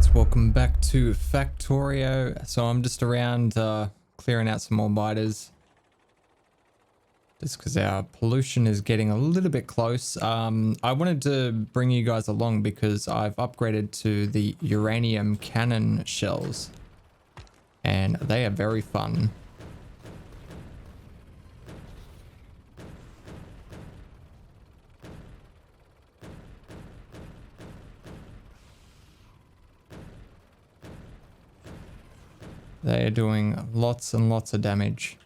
guys, welcome back to Factorio. So I'm just around clearing out some more biters. Just because our pollution is getting a little bit close. I wanted to bring you guys along because I've upgraded to the uranium cannon shells. And they are very fun. They are doing lots and lots of damage.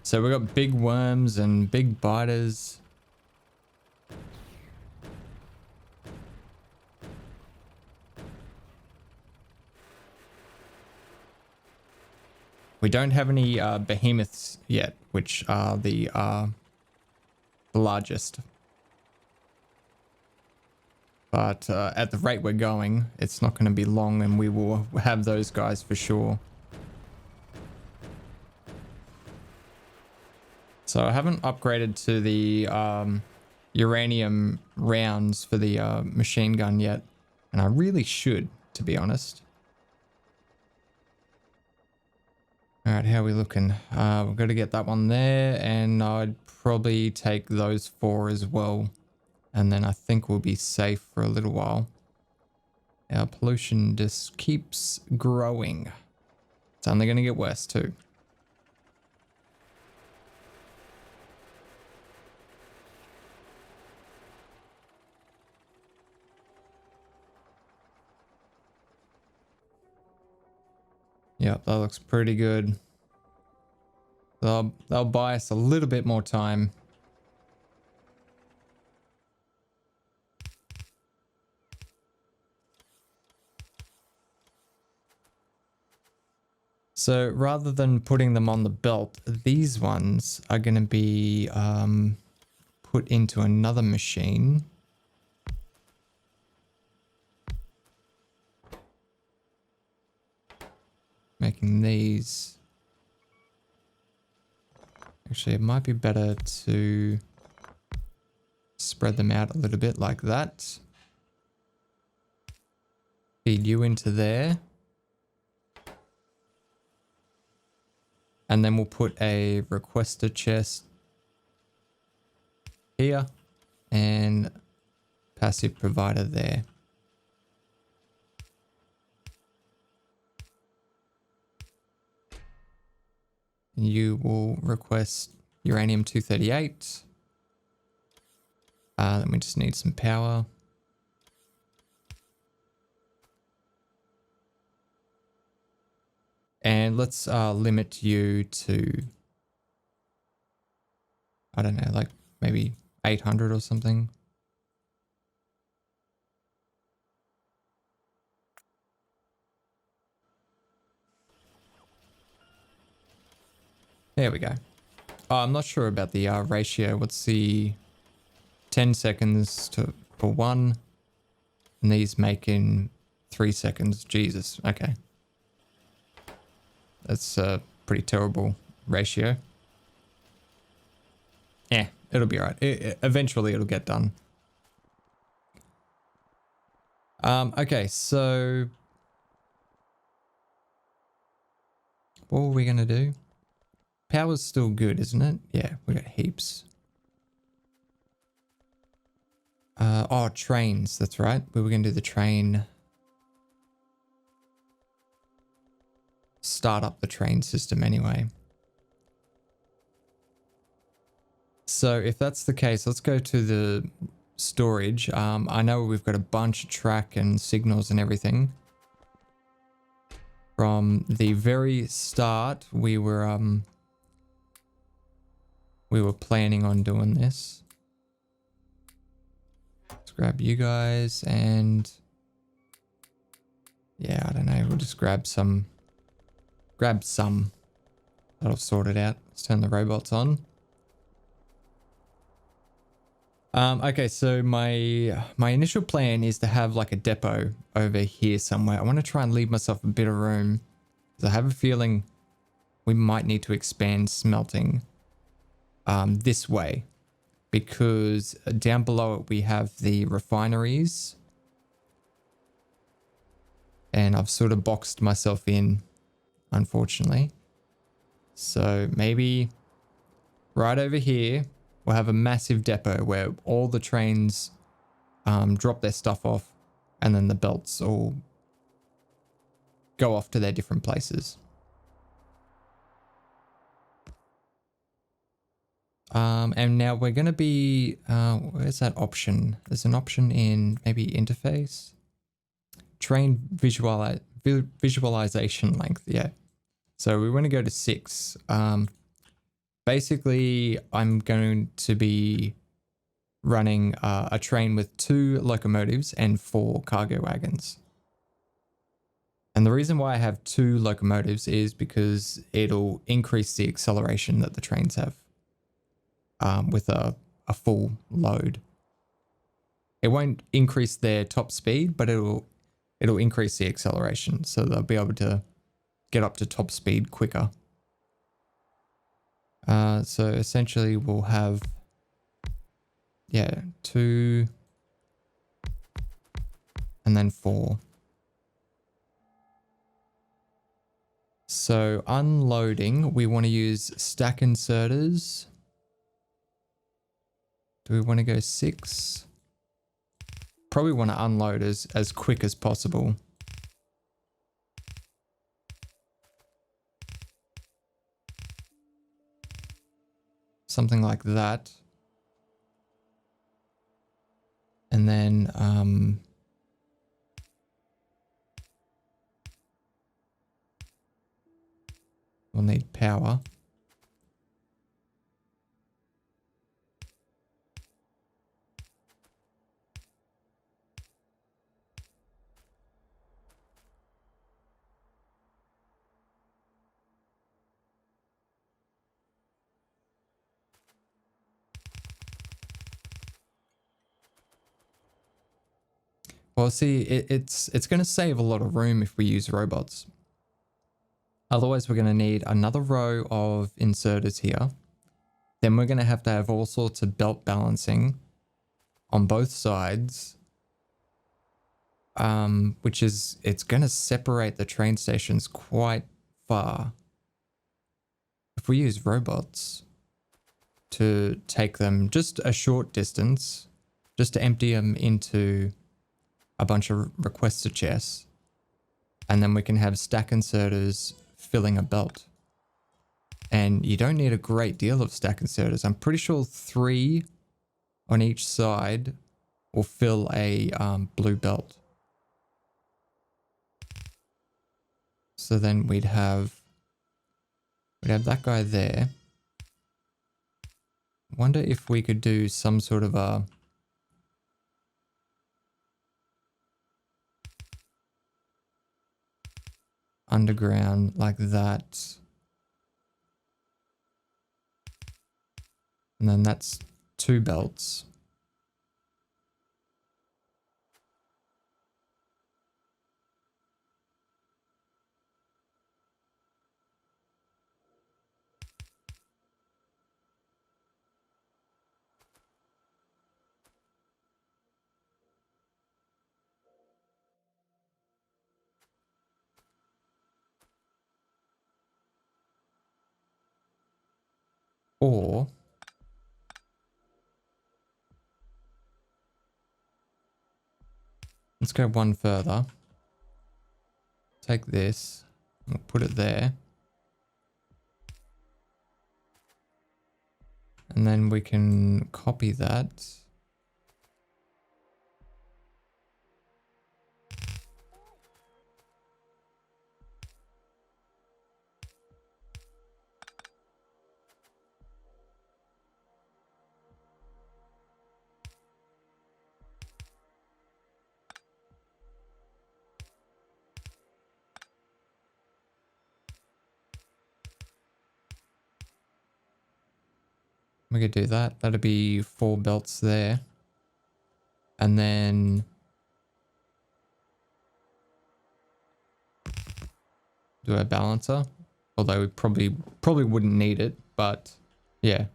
So we've got big worms and big biters. We don't have any behemoths yet, which are the largest. But at the rate we're going, it's not going to be long and we will have those guys for sure. So I haven't upgraded to the uranium rounds for the machine gun yet. And I really should, to be honest. Alright, how are we looking? We've got to get that one there. And I'd probably take those 4 as well. And then I think we'll be safe for a little while. Our pollution just keeps growing. It's only going to get worse too. Yep, that looks pretty good. They'll buy us a little bit more time. So rather than putting them on the belt, these ones are going to be put into another machine. Making these. Actually, it might be better to spread them out a little bit like that. Feed you into there. And then we'll put a requester chest here and passive provider there. You will request uranium 238. Then we just need some power. And let's limit you to, I don't know, like maybe 800 or something. There we go. Oh, I'm not sure about the ratio. What's the 10 seconds for 1? And these make in 3 seconds. Jesus. Okay. That's a pretty terrible ratio. Yeah, it'll be alright. Eventually it'll get done. Okay, so what were we going to do? Power's still good, isn't it? Yeah, we got heaps. Oh, trains. That's right. We were going to do the train. Start up the train system anyway. So if that's the case, let's go to the storage. I know we've got a bunch of track and signals and everything. From the very start, we were planning on doing this. Let's grab you guys and yeah, I don't know, we'll just grab some. That'll sort it out. Let's turn the robots on. Okay, so my initial plan is to have like a depot over here somewhere. I want to try and leave myself a bit of room because I have a feeling we might need to expand smelting this way because down below it we have the refineries. And I've sort of boxed myself in, unfortunately. So maybe right over here, we'll have a massive depot where all the trains drop their stuff off, and then the belts all go off to their different places. And now we're going to be, where's that option? There's an option in maybe interface. Train visualization length, yeah. So we want to go to 6. Basically, I'm going to be running a train with 2 locomotives and 4 cargo wagons. And the reason why I have 2 locomotives is because it'll increase the acceleration that the trains have with a full load. It won't increase their top speed, but it'll increase the acceleration, so they'll be able to get up to top speed quicker. So essentially we'll have, yeah, 2 and then 4. So unloading, we want to use stack inserters. Do we want to go 6? Probably want to unload as quick as possible. Something like that. And then we'll need power. Well, see, it's going to save a lot of room if we use robots. Otherwise, we're going to need another row of inserters here. Then we're going to have all sorts of belt balancing on both sides, which is, it's going to separate the train stations quite far. If we use robots to take them just a short distance, just to empty them into a bunch of requester chests, and then we can have stack inserters filling a belt. And you don't need a great deal of stack inserters. I'm pretty sure 3 on each side will fill a blue belt. So then we'd have that guy there. Wonder if we could do some sort of a underground like that. And then that's 2 belts. Or let's go one further. Take this, we'll put it there. And then we can copy that. We could do that. That'd be 4 belts there. And then do a balancer. Although we probably wouldn't need it, but yeah.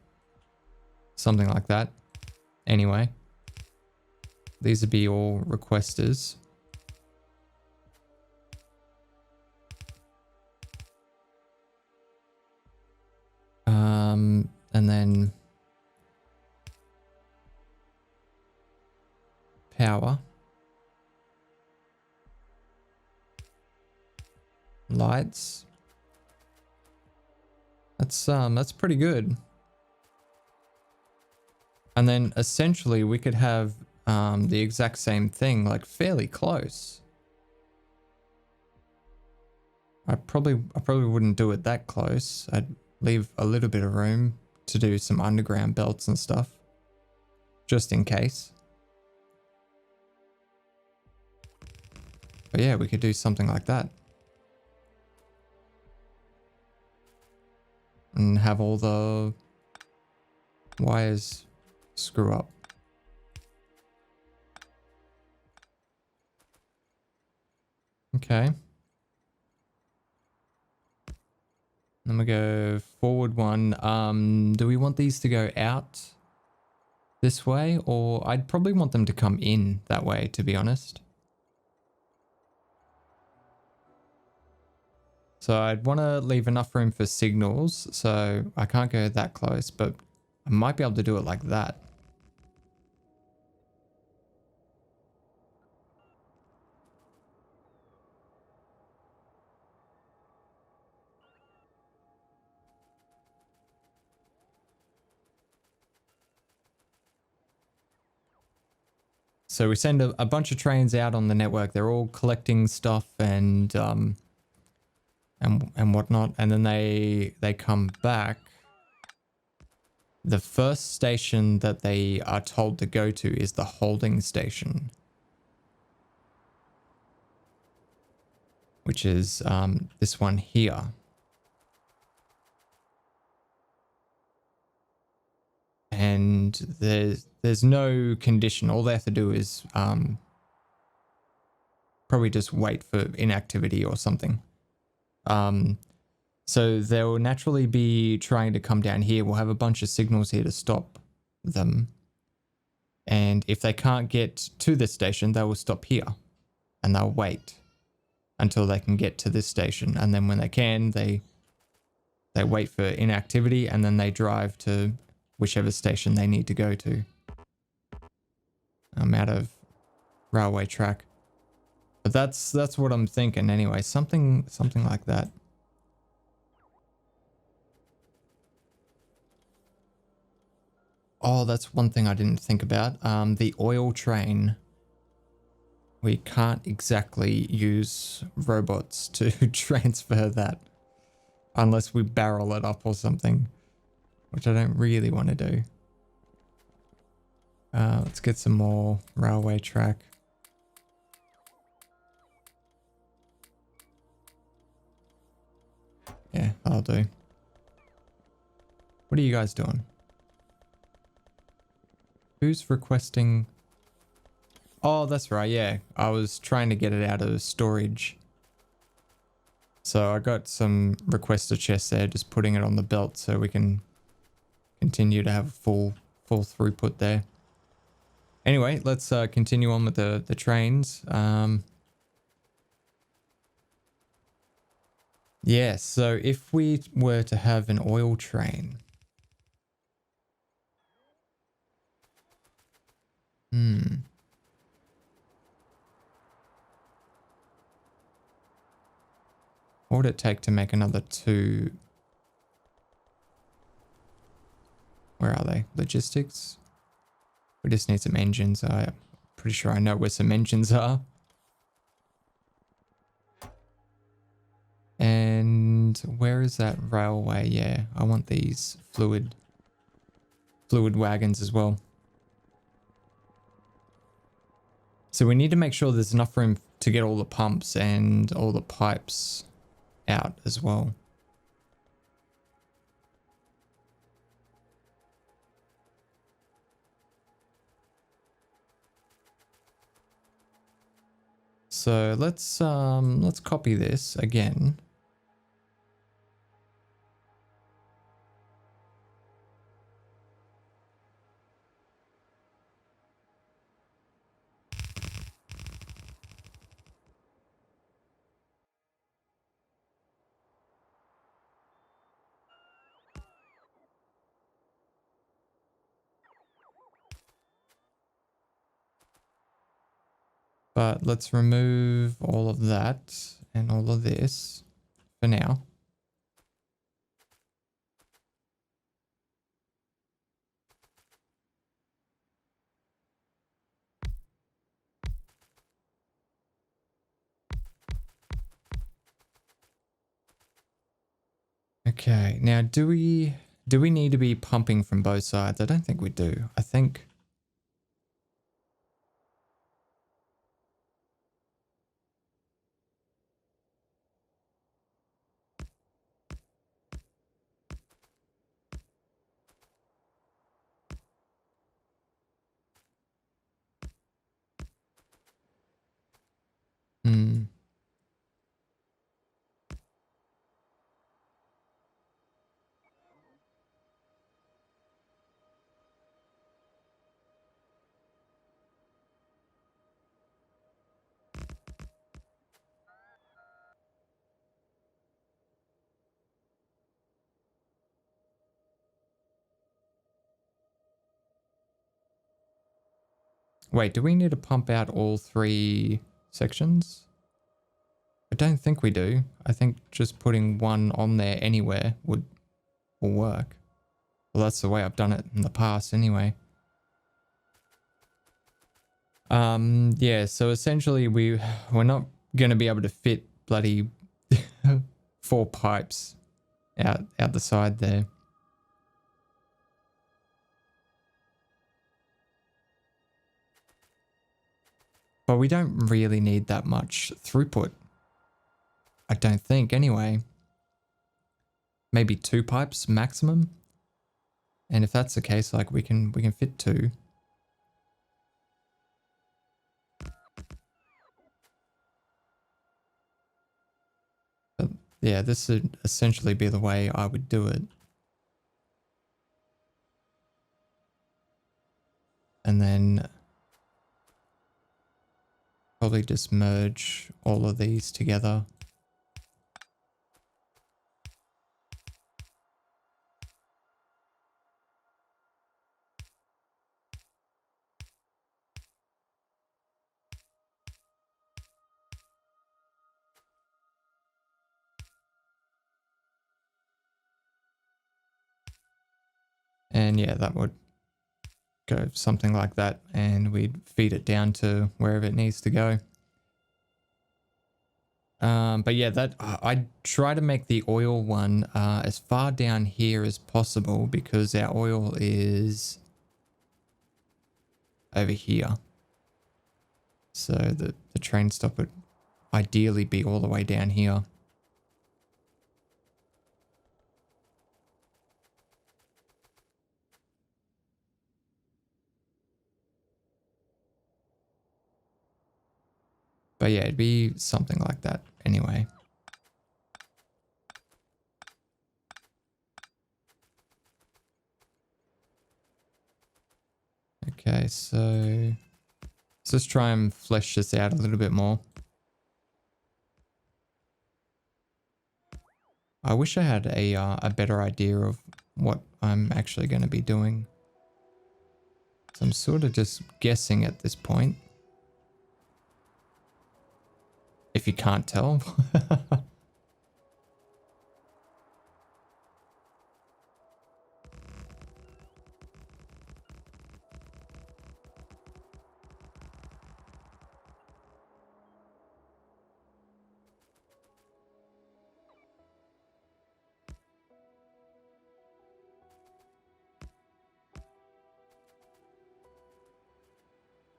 Something like that. anyway. These would be all requesters. And then power, lights. That's pretty good. And then essentially we could have the exact same thing, like fairly close. I probably wouldn't do it that close. I'd leave a little bit of room to do some underground belts and stuff, just in case. But yeah, we could do something like that. And have all the wires screw up. Okay. Then we go forward one. Do we want these to go out this way? Or I'd probably want them to come in that way, to be honest. So I'd want to leave enough room for signals, so I can't go that close, but I might be able to do it like that. So we send a bunch of trains out on the network. They're all collecting stuff and whatnot, and then they come back. The first station that they are told to go to is the holding station, which is this one here. And there's no condition. All they have to do is probably just wait for inactivity or something. So they'll naturally be trying to come down here. We'll have a bunch of signals here to stop them. And if they can't get to this station, they will stop here and they'll wait until they can get to this station. And then when they can, they wait for inactivity and then they drive to whichever station they need to go to. I'm out of railway track. But that's what I'm thinking anyway. Something like that. Oh, that's one thing I didn't think about. The oil train. We can't exactly use robots to transfer that unless we barrel it up or something, which I don't really want to do. Let's get some more railway track. Yeah, that'll do. What are you guys doing? Who's requesting? Oh, that's right, yeah. I was trying to get it out of storage. So I got some requester chests there, just putting it on the belt so we can continue to have full throughput there. Anyway, let's continue on with the trains. Yeah, so if we were to have an oil train. What would it take to make another 2? Where are they? Logistics? We just need some engines. I'm pretty sure I know where some engines are. And where is that railway? Yeah, I want these fluid wagons as well. So we need to make sure there's enough room to get all the pumps and all the pipes out as well. So let's copy this again. But let's remove all of that and all of this for now. Okay, now do we need to be pumping from both sides? I don't think we do. I think... Hmm. Wait, do we need to pump out all 3 sections? I don't think we do. I think just putting one on there anywhere will work. Well, that's the way I've done it in the past anyway. Yeah, so essentially we're not going to be able to fit bloody 4 pipes out the side there. But we don't really need that much throughput. I don't think anyway. Maybe 2 pipes maximum. And if that's the case, like we can fit 2. But yeah, this would essentially be the way I would do it. And then probably just merge all of these together. And yeah, that would go something like that, and we'd feed it down to wherever it needs to go. But yeah, that I try to make the oil one as far down here as possible because our oil is over here. So the train stop would ideally be all the way down here. But yeah, it'd be something like that anyway. Okay, so let's just try and flesh this out a little bit more. I wish I had a better idea of what I'm actually going to be doing. So I'm sort of just guessing at this point. If you can't tell.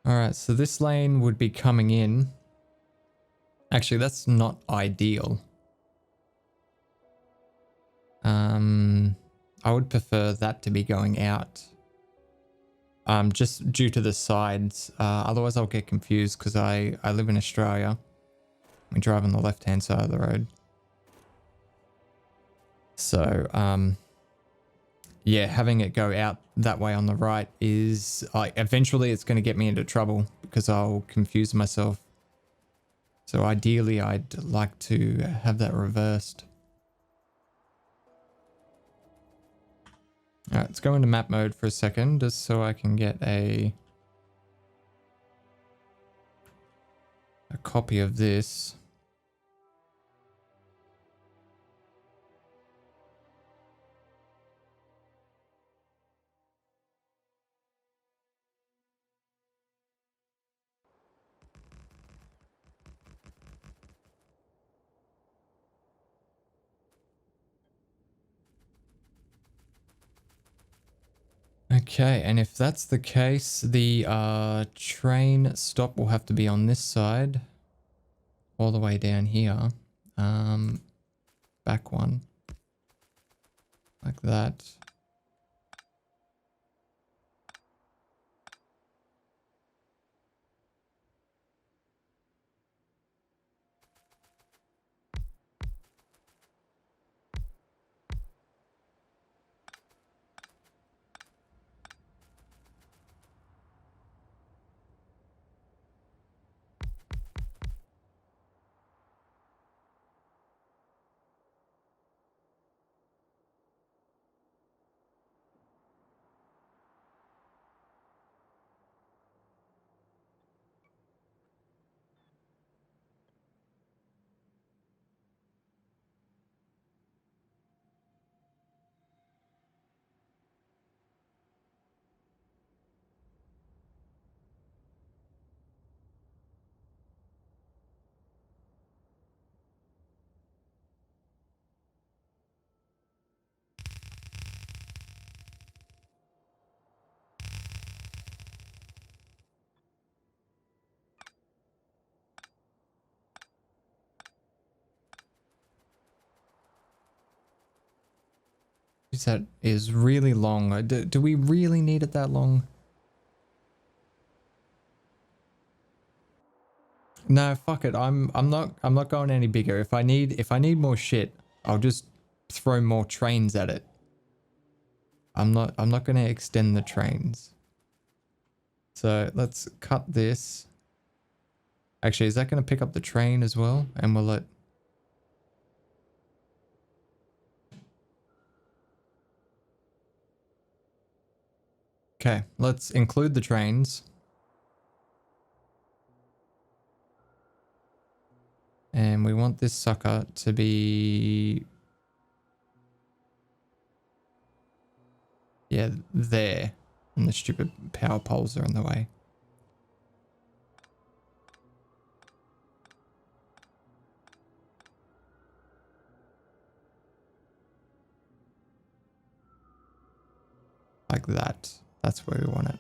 Alright, so this lane would be coming in. Actually, that's not ideal. I would prefer that to be going out. Just due to the sides. Otherwise I'll get confused because I live in Australia. We drive on the left-hand side of the road. So, yeah, having it go out that way on the right is... eventually it's going to get me into trouble because I'll confuse myself. So ideally I'd like to have that reversed. Alright, let's go into map mode for a second just so I can get a... a copy of this. Okay, and if that's the case, the train stop will have to be on this side, all the way down here. Back one, like that. That is really long. Do we really need it that long? No, fuck it. I'm not going any bigger. If I need more shit, I'll just throw more trains at it. I'm not going to extend the trains. So let's cut this. Actually, is that going to pick up the train as well? And will it? Okay, let's include the trains. And we want this sucker to be... yeah, there. And the stupid power poles are in the way. Like that. That's where we want it.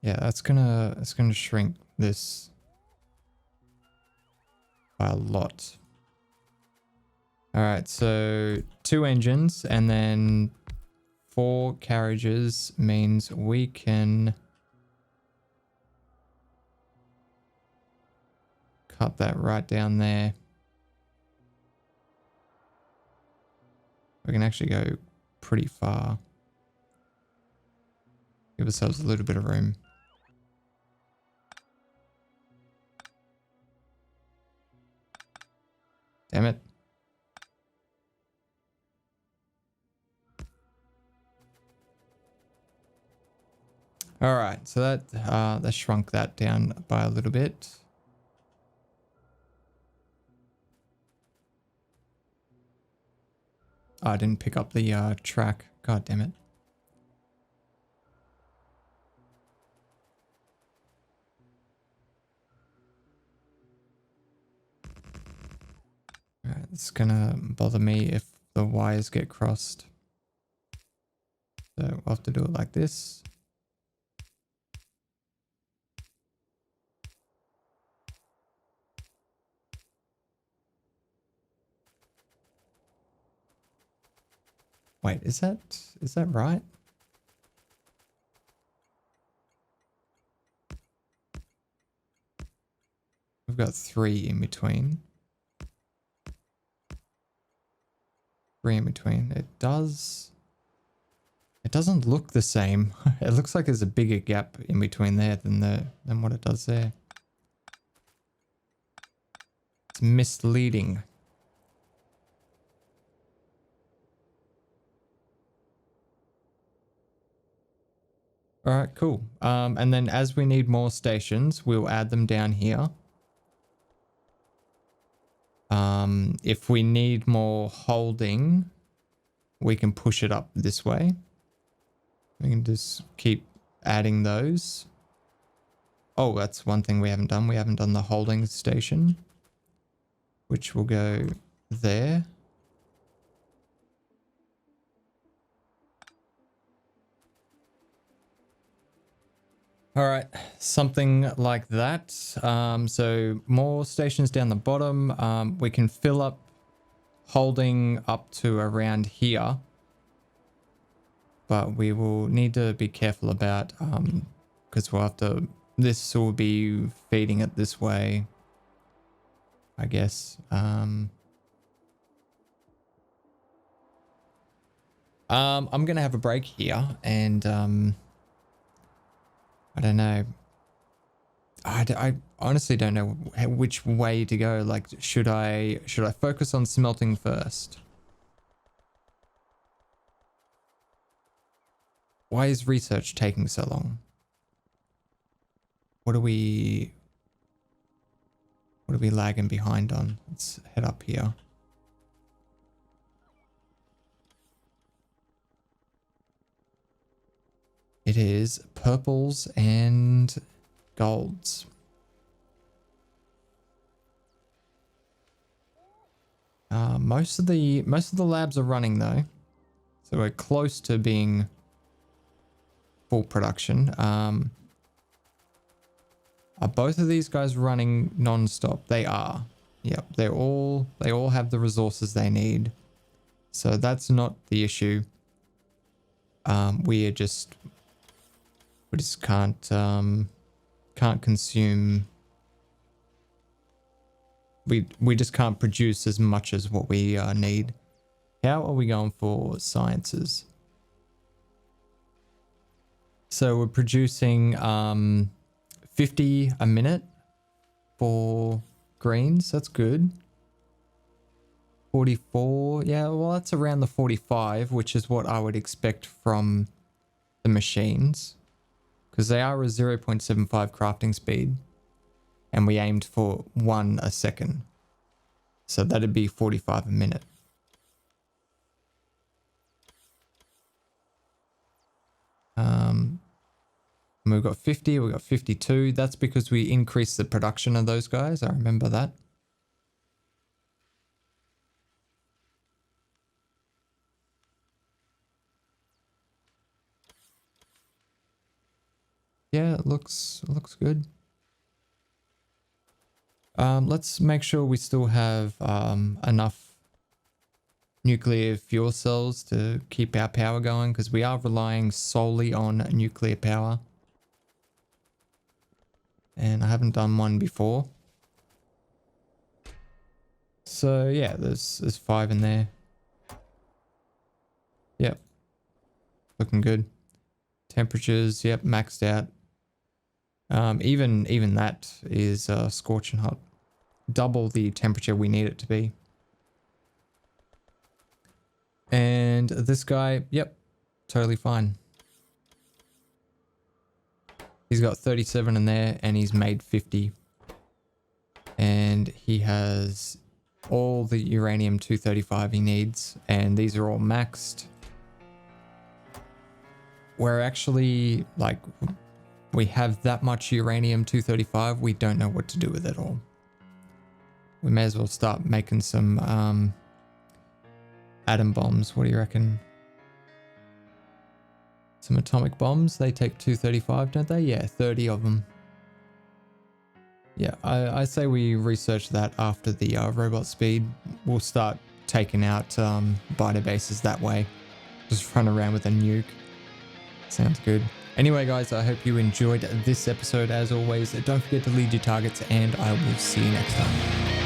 Yeah, that's gonna shrink this by a lot. All right, so 2 engines and then 4 carriages means we can cut that right down there. We can actually go pretty far. Give ourselves a little bit of room. Damn it. All right, so that shrunk that down by a little bit. Oh, I didn't pick up the track. God damn it. All right, it's gonna bother me if the wires get crossed. So we'll have to do it like this. Wait, is that right? we've got 3 in between. 3 in between. It doesn't look the same. It looks like there's a bigger gap in between there than what it does there. It's misleading. All right, cool. And then as we need more stations, we'll add them down here. If we need more holding, we can push it up this way. We can just keep adding those. Oh, that's one thing we haven't done. We haven't done the holding station, which will go there. All right, something like that. So more stations down the bottom. We can fill up holding up to around here. But we will need to be careful about, because we'll have to, this will be feeding it this way, I guess. I'm going to have a break here and, I don't know. I honestly don't know which way to go. Like, should I focus on smelting first? Why is research taking so long? What are we lagging behind on? Let's head up here. It is purples and golds. Most of the labs are running though, so we're close to being full production. Are both of these guys running non-stop? They are. Yep, they all have the resources they need, so that's not the issue. We just can't consume. We just can't produce as much as what we need. How are we going for sciences? So we're producing 50 a minute for greens. That's good. 44. Yeah, well, that's around the 45, which is what I would expect from the machines, because they are a 0.75 crafting speed, and we aimed for 1 a second. So that'd be 45 a minute. We've got 50, we've got 52. That's because we increased the production of those guys. I remember that. Yeah, it looks good. Let's make sure we still have enough nuclear fuel cells to keep our power going, because we are relying solely on nuclear power. And I haven't done one before. So yeah, there's 5 in there. Yep. Looking good. Temperatures, yep, maxed out. Even that is scorching hot. Double the temperature we need it to be. And this guy, yep, totally fine. He's got 37 in there and he's made 50. And he has all the uranium-235 he needs, and these are all maxed. We're actually, like, we have that much uranium-235, we don't know what to do with it all. We may as well start making some atom bombs. What do you reckon? Some atomic bombs, they take 235, don't they? Yeah, 30 of them. Yeah, I say we research that after the robot speed. We'll start taking out biter bases that way. Just run around with a nuke. Sounds good. Anyway, guys, I hope you enjoyed this episode. As always, don't forget to lead your targets, and I will see you next time.